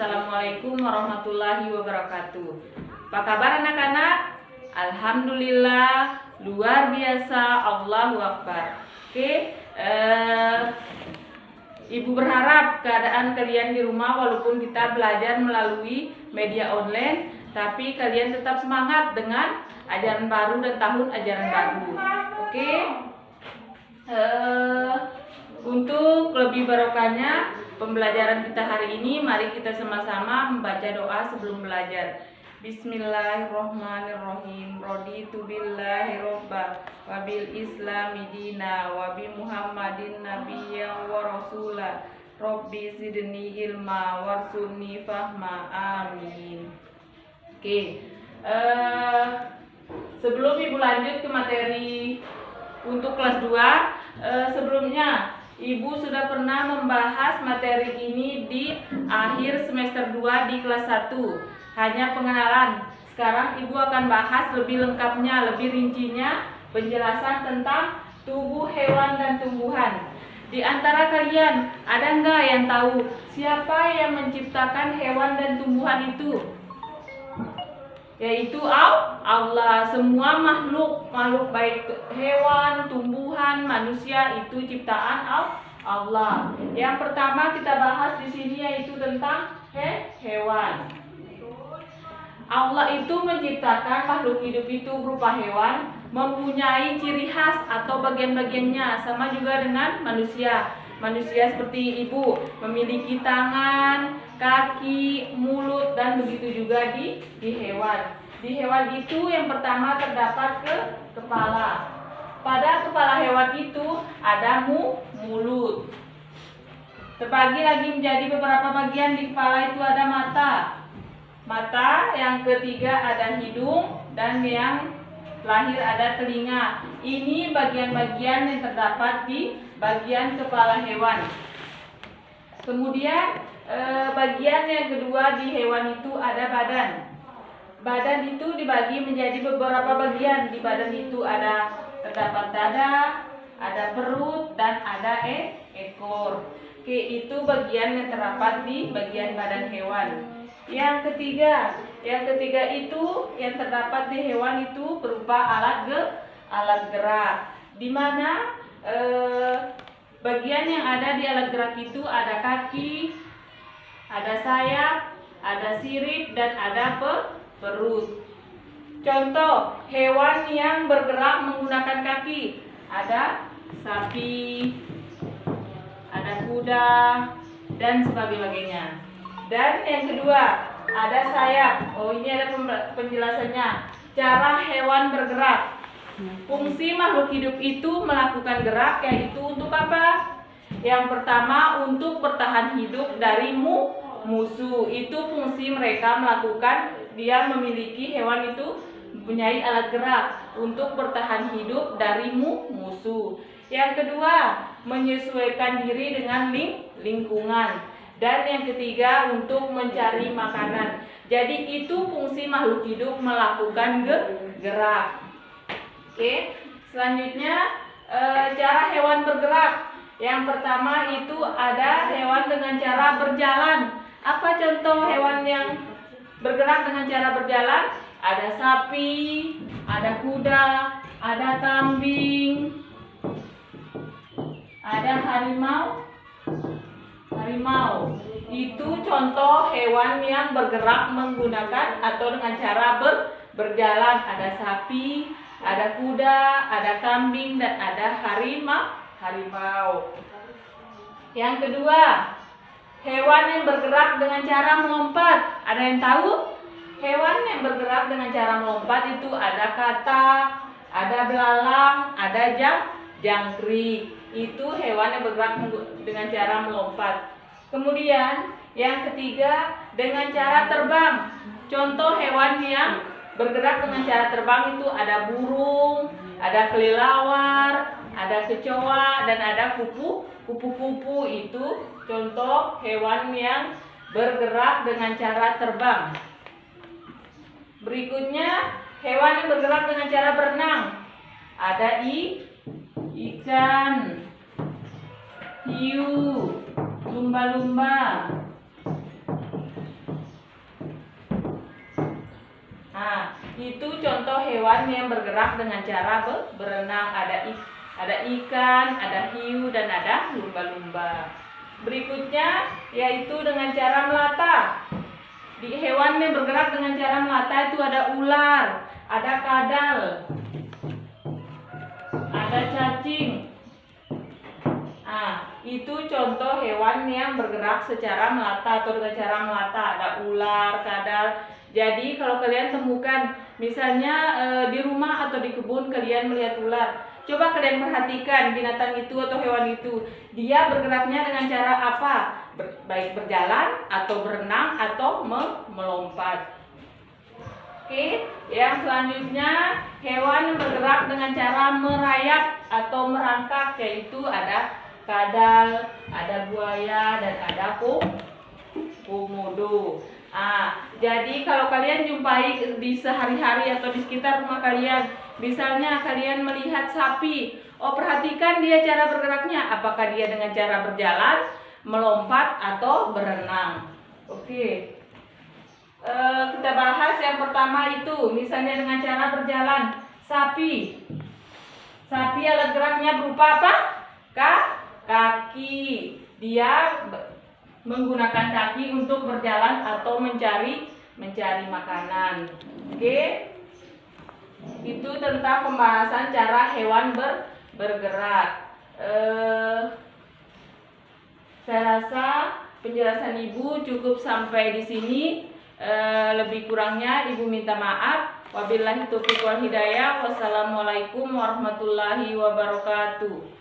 Assalamualaikum warahmatullahi wabarakatuh. Apa kabar anak-anak? Alhamdulillah, luar biasa, Allahu Akbar. Oke, Ibu berharap keadaan kalian di rumah walaupun kita belajar melalui media online, tapi kalian tetap semangat dengan ajaran baru dan tahun ajaran baru. Oke. Untuk lebih barokahnya pembelajaran kita hari ini, mari kita sama-sama membaca doa sebelum belajar. Bismillahirrohmanirrohim. Raditu billahi robba wa bil islami dina wa bi muhammadin nabiyyan wa rasula. Rabbi zidni ilma warzuqni fahma. Amin. Oke. Sebelum Ibu lanjut ke materi untuk kelas 2, sebelumnya Ibu sudah pernah membahas materi ini di akhir semester 2 di kelas 1. Hanya pengenalan. Sekarang Ibu akan bahas lebih lengkapnya, lebih rincinya, penjelasan tentang tubuh hewan dan tumbuhan. Di antara kalian, ada nggak yang tahu siapa yang menciptakan hewan dan tumbuhan itu? Yaitu Allah. Semua makhluk baik hewan, tumbuhan, manusia itu ciptaan Allah. Yang pertama kita bahas di sini yaitu tentang hewan. Allah itu menciptakan makhluk hidup itu berupa hewan, mempunyai ciri khas atau bagian-bagiannya, sama juga dengan manusia. Manusia seperti Ibu memiliki tangan, kaki, mulut, dan begitu juga di hewan. Di hewan itu yang pertama terdapat kepala. Pada kepala hewan itu ada mulut. Terbagi lagi menjadi beberapa bagian. Di kepala itu ada mata, yang ketiga ada hidung, dan yang terakhir ada telinga. Ini bagian-bagian yang terdapat di bagian kepala hewan. Kemudian bagian yang kedua di hewan itu ada badan. Badan itu dibagi menjadi beberapa bagian. Di badan itu terdapat dada, ada perut, dan ada ekor. Oke, itu bagian yang terdapat di bagian badan hewan. Yang ketiga itu yang terdapat di hewan itu berupa alat gerak. Di mana bagian yang ada di alat gerak itu ada kaki, ada sayap, ada sirip, dan ada perut. Contoh hewan yang bergerak menggunakan kaki, ada sapi, ada kuda, dan sebagainya. Dan yang kedua ada sayap. Ini ada penjelasannya. Cara hewan bergerak. Fungsi makhluk hidup itu melakukan gerak, yaitu untuk apa? Yang pertama untuk bertahan hidup dari musuh. Itu fungsi mereka melakukan. Dia memiliki hewan itu mempunyai alat gerak untuk bertahan hidup dari musuh. Yang kedua, menyesuaikan diri dengan lingkungan. Dan yang ketiga, untuk mencari makanan. Jadi itu fungsi makhluk hidup melakukan gerak. Oke, selanjutnya cara hewan bergerak. Yang pertama itu ada hewan dengan cara berjalan. Apa contoh hewan yang bergerak dengan cara berjalan? Ada sapi, ada kuda, ada kambing, ada harimau. Itu contoh hewan yang bergerak menggunakan atau dengan cara berjalan. Ada sapi, ada kuda, ada kambing, dan ada harimau. Yang kedua, hewan yang bergerak dengan cara melompat. Ada yang tahu? Hewan yang bergerak dengan cara melompat itu ada katak, ada belalang, ada jangkrik. Itu hewan yang bergerak dengan cara melompat. Kemudian yang ketiga dengan cara terbang. Contoh hewan yang bergerak dengan cara terbang itu ada burung, ada kelelawar, ada kecoa, dan ada kupu-kupu. Itu contoh hewan yang bergerak dengan cara terbang. Berikutnya hewan yang bergerak dengan cara berenang. Ada ikan, hiu, lumba-lumba, Itu contoh hewan yang bergerak dengan cara berenang. Ada ikan, ada hiu, dan ada lumba-lumba. Berikutnya yaitu dengan cara melata. Di hewan yang bergerak dengan cara melata itu ada ular, ada kadal, ada cacing. Itu contoh hewan yang bergerak secara melata atau dengan cara melata. Ada ular, kadal. Jadi kalau kalian temukan misalnya di rumah atau di kebun kalian melihat ular, coba kalian perhatikan binatang itu atau hewan itu, dia bergeraknya dengan cara apa? Baik berjalan atau berenang atau melompat. Oke, yang selanjutnya hewan yang bergerak dengan cara merayap atau merangkak, yaitu ada kadal, ada buaya, dan ada komodo. Jadi kalau kalian jumpai di sehari-hari atau di sekitar rumah kalian, misalnya kalian melihat sapi, perhatikan dia cara bergeraknya, apakah dia dengan cara berjalan, melompat, atau berenang. Oke. Kita bahas yang pertama itu, misalnya dengan cara berjalan, sapi. Sapi alat geraknya berupa apa? Kaki. Dia menggunakan kaki untuk berjalan atau mencari makanan. Oke. Itu tentang pembahasan cara hewan bergerak. Saya rasa penjelasan Ibu cukup sampai di sini. Lebih kurangnya Ibu minta maaf. Wabillahi taufiq wal hidayah. Wassalamualaikum warahmatullahi wabarakatuh.